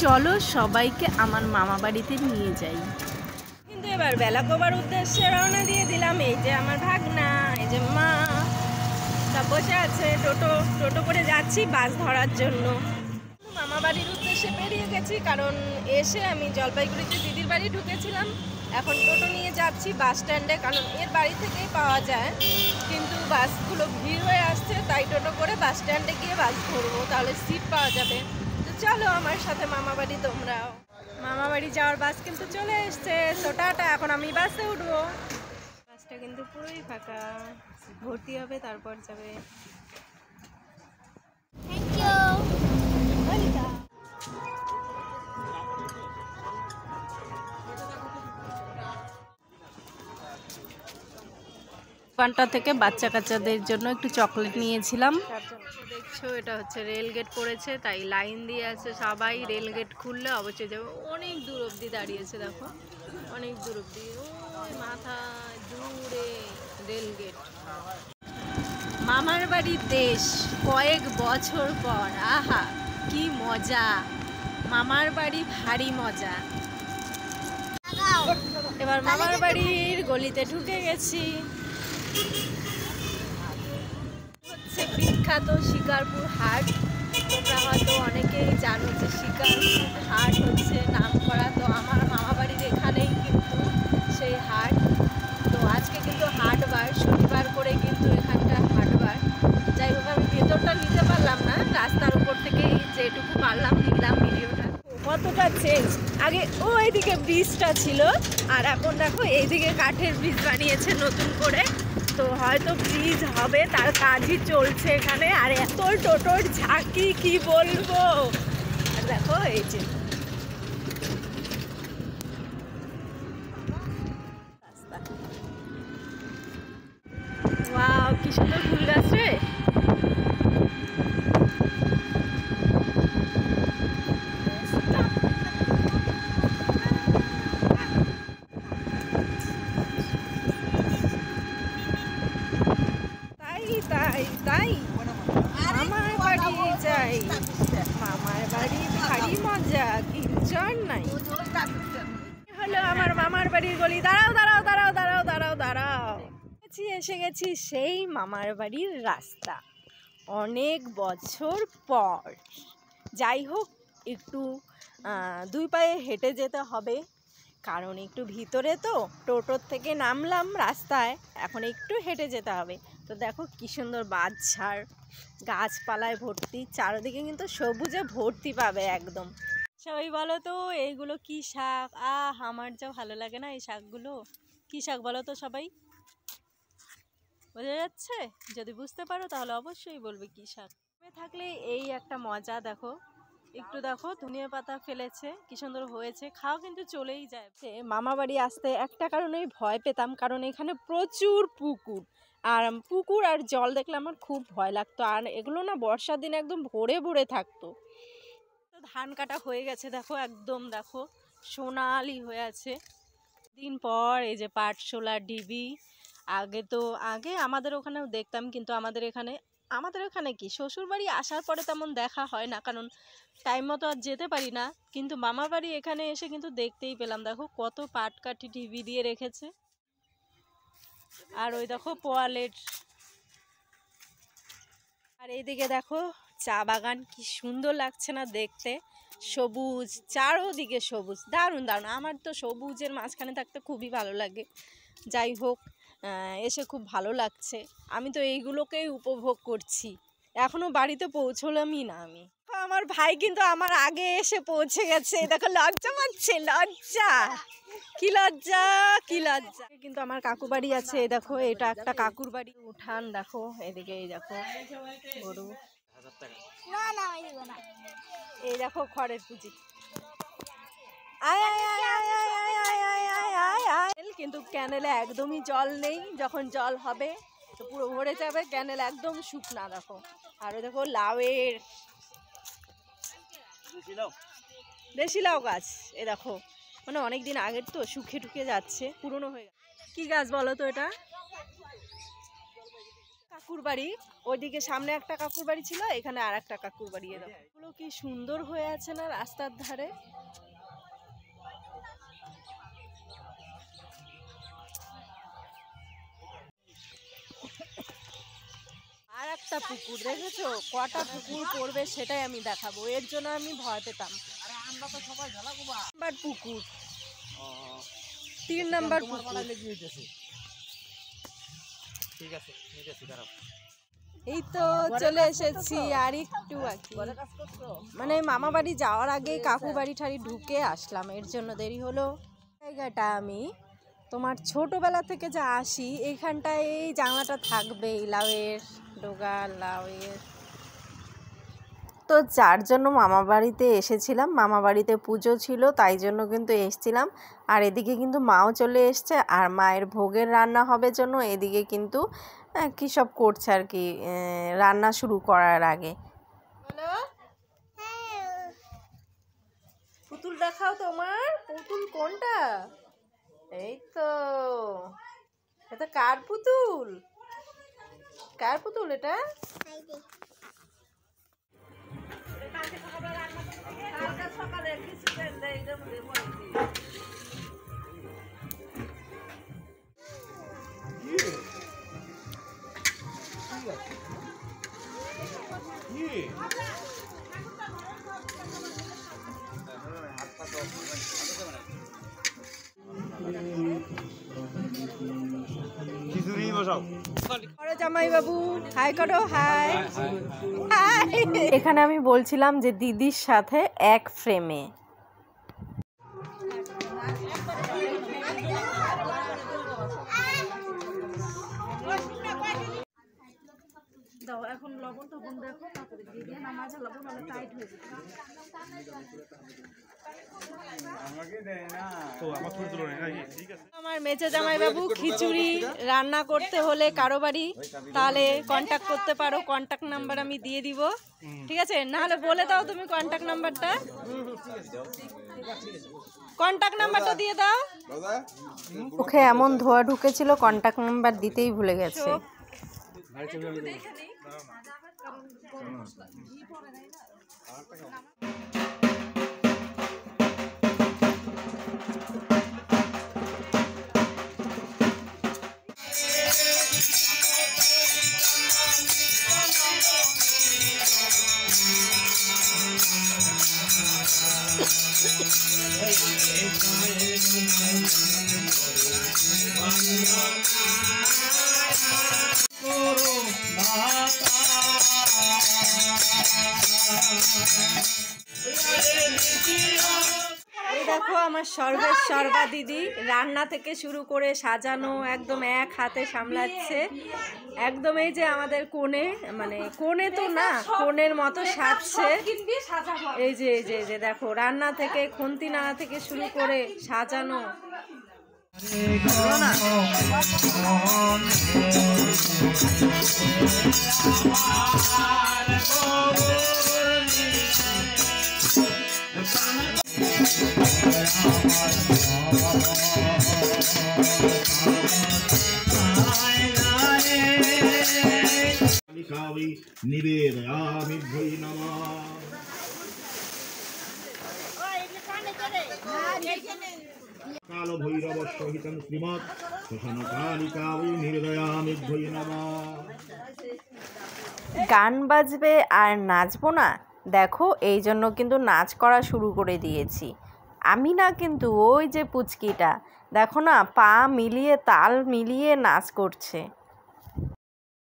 চলো সবাইকে আমার মামা বাড়িতে নিয়ে যাই। কিন্তু এবার বেলা কবার উদ্দেশ্যে রওনা দিয়ে দিলাম। এই যে আমার ভাগনা, এই যে মা সব বসে আছে। টোটো করে যাচ্ছি বাস ধরার জন্য। মামা বাড়ির উদ্দেশ্যে বেরিয়ে গেছি, কারণ এসে আমি জলপাইগুড়িতে দিদির বাড়ি ঢুকেছিলাম। এখন টোটো নিয়ে যাচ্ছি বাস স্ট্যান্ডে, কারণ এর বাড়ি থেকেই পাওয়া যায়, কিন্তু বাসগুলো ভিড় হয়ে আসছে, তাই টোটো করে বাস স্ট্যান্ডে গিয়ে বাস ধরবো, তাহলে সিট পাওয়া যাবে। তো চলো আমার সাথে মামা বাড়ি তোমরাও। মামা বাড়ি যাওয়ার বাস কিন্তু চলে এসছে, ছোটাটা। এখন আমি বাসে উঠবো। বাসটা কিন্তু পুরোই ফাঁকা, ভর্তি হবে তারপর যাবে। দোকানটা থেকে বাচ্চা কাচ্চাদের জন্য একটু চকলেট নিয়েছিলাম। দেখছো এটা হচ্ছে রেল গেট পড়েছে, তাই লাইন দিয়ে আছে সবাই। রেল গেট খুললে অবশ্যই যাবে। অনেক দূর অবধি দাঁড়িয়েছে, দেখো অনেক দূর অবধি, ওই মাথায় দূরে রেল গেট। মামার বাড়ির দেশ কয়েক বছর পর, আহা কি মজা! মামার বাড়ি ভারী মজা। এবার মামার বাড়ির গলিতে ঢুকে গেছি। হচ্ছে বিখ্যাত শিকারপুর হাট। তোমরা হয়তো অনেকেই জানো যে শিকারপুর হাট হচ্ছে নাম করা। তো আমার মামা বাড়ির এখানেই কিন্তু সেই হাট। তো আজকে কিন্তু হাটবার, শনিবার করে কিন্তু এখানটা হাটবার। যাই হোক, আমি ভেতরটা নিতে পারলাম না, রাস্তার উপর থেকেই যেটুকু পারলাম নিলাম ভিডিওটা। কতটা চেঞ্জ! আগে ওইদিকে ব্রিজটা ছিল, আর এখন দেখো এইদিকে কাঠের ব্রিজ বানিয়েছে নতুন করে। তো হয়তো ব্রিজ হবে, তার কাজই চলছে এখানে। আর এত টোটোর ঝাঁকি কি বলবো! আর দেখো এই যে রাস্তা, ওয়াও কি সুন্দর ফুল গাছ রে। তাই মামার বাড়ি যাই, মামার বাড়ি ভারী মজা, কিঞ্চন নাই। হলো আমার মামার বাড়ির গলি। দাঁড়াও দাঁড়াও দাঁড়াও দাঁড়াও দাঁড়াও দাঁড়াও, এসে গেছি সেই মামার বাড়ির রাস্তা অনেক বছর পর। যাই হোক, একটু দুই পায়ে হেঁটে যেতে হবে, কারণ একটু ভিতরে তো। টোটোর থেকে নামলাম রাস্তায়, এখন একটু হেঁটে যেতে হবে। তো দেখো কি সুন্দর বাঁশঝাড়, গাছপালায় ভর্তি, চারিদিকে কিন্তু সবুজে ভর্তি পাবে একদম। সবাই বলো তো এইগুলো কি শাক? আমার যা ভালো লাগে না এই শাকগুলো। কি শাক বলো তো সবাই? বোঝা যাচ্ছে? যদি বুঝতে পারো তাহলে অবশ্যই বলবে কি শাক। থাকলে এই একটা মজা। দেখো একটু দেখো, ধনিয়া পাতা ফেলেছে, কি সুন্দর হয়েছে। খাও কিন্তু চলেই যায়। মামা বাড়ি আসতে একটা কারণেই ভয় পেতাম, কারণ এখানে প্রচুর পুকুর। আর পুকুর আর জল দেখলে আমার খুব ভয় লাগতো। আর এগুলো না বর্ষার দিনে একদম ভরে ভরে থাকতো। তো ধান কাটা হয়ে গেছে, দেখো একদম দেখো সোনালি হয়ে আছে। দিন পর এই যে পাটশোলা ডিবি। আগে আমাদের ওখানেও দেখতাম, কিন্তু আমাদের এখানে কি শ্বশুর বাড়ি আসার পরে তেমন দেখা হয় না, কারণ টাইম মতো আর যেতে পারি না। কিন্তু মামার বাড়ি এখানে এসে কিন্তু দেখতেই পেলাম। দেখো কত পাট কাঠি ডিবি দিয়ে রেখেছে। আর ওই দেখো পোয়ালের। আর এইদিকে দেখো চা বাগান, কি সুন্দর লাগছে না দেখতে। সবুজ, চারোদিকে সবুজ, দারুণ দারুণ। আমার তো সবুজের মাঝখানে থাকতে খুবই ভালো লাগে। যাই হোক, এসে খুব ভালো লাগছে। আমি তো এইগুলোকেই উপভোগ করছি। এখনো বাড়িতে পৌঁছলামই না আমি। আমার ভাই কিন্তু আমার আগে এসে পৌঁছে গেছে। দেখো লজ্জা পাচ্ছে, লজ্জা, কি লজ্জা, কি লজ্জা। কিন্তু আমার কাকু বাড়ি আছে, দেখো এটা একটা কাকুর বাড়ি। উঠান দেখো, এদিকে এই দেখো গরু, এই দেখো খড়ের পুঁজি। কিন্তু ক্যানেলে একদমই জল নেই। যখন জল হবে তো পুরো ভরে যাবে, ক্যানেল একদম শুকনা। দেখো আর দেখো লাউয়ের, দেশি লাউ গাছ। এ দেখো মানে অনেকদিন আগের তো, শুকিয়ে টুকে যাচ্ছে, পুরনো হয়ে গেছে। কি গাছ বলো তো এটা? কাকুর বাড়ি, ওইদিকে সামনে একটা কাকুর বাড়ি ছিল, এখানে আর একটা কাকুর বাড়ি। এগুলো কি সুন্দর হয়ে আছে না রাস্তার ধারে। আর একটা পুকুর দেখেছো, কটা পুকুর পড়বে সেটাই আমি দেখাবো, এর জন্য আমি ভয় পেতাম। পুকুর 3 নাম্বার পুকুর। এই তো চলে এসেছি আর একটু বাকি, মানে মামা বাড়ি যাওয়ার আগে কাকু বাড়ি ঠাড়ি ঢুকে আসলাম, এর জন্য দেরি হলো। জায়গাটা আমি তোমার ছোটবেলা থেকে যা আসি, এইখানটায় এই জানলাটা থাকবে লাউয়ের ডোগা, লাউয়ের। তো যার জন্য মামা বাড়িতে এসেছিলাম, মামা বাড়িতে পুজো ছিল তাই জন্য কিন্তু এসেছিলাম। আর এদিকে কিন্তু মাও চলে এসছে, আর মায়ের ভোগের রান্না হবে জন্য এদিকে কিন্তু কী সব করছে আর কি, রান্না শুরু করার আগে। পুতুল দেখাও, তোমার পুতুল কোনটা? এই তো, এটা কার পুতুল? কার পুতুল এটা? জামাই বাবু হাই করো, হাই। এখানে আমি বলছিলাম যে দিদির সাথে এক ফ্রেমে। দাও এখন লবণ টবণ দেখো, তারপরে দিয়ে দিয়ে না, মাঝে লবণ অনেক টাইট হয়ে যাবে। আমার মেজে জামাই বাবু খিচুড়ি রান্না করতে হলে কারো বাড়ি, তাহলে কন্ট্যাক্ট করতে পারো, কন্ট্যাক্ট নাম্বার আমি দিয়ে দিব, ঠিক আছে? না হলে বলে দাও তুমি কন্ট্যাক্ট নাম্বারটা, কন্ট্যাক্ট নাম্বারটা দিয়ে দাও। মুখে এমন ধোয়া ঢুকেছিল, কন্ট্যাক্ট নাম্বার দিতেই ভুলে গেছে। দেখো আমার সর্বের সর্বা দিদি রান্না থেকে শুরু করে সাজানো একদম এক হাতে সামলাচ্ছে, একদম এই যে আমাদের কোণে, মানে কোণে তো না, কোণের মতো সাজছে। এই যে এই যে যে দেখো রান্না থেকে খুন্তি নাড়া থেকে শুরু করে সাজানো। নিবেদয়ামি ভৈ নমঃ। কাল ভৈরব সহিতং শ্রীমৎ শ্মশান কালিকা নিবেদয়ামি ভৈ নমঃ। গান বাজবে আর নাচবো না, দেখো এই জন্য কিন্তু নাচ করা শুরু করে দিয়েছি আমি না, কিন্তু ওই যে পুচকিটা দেখো না, পা মিলিয়ে তাল মিলিয়ে নাচ করছে।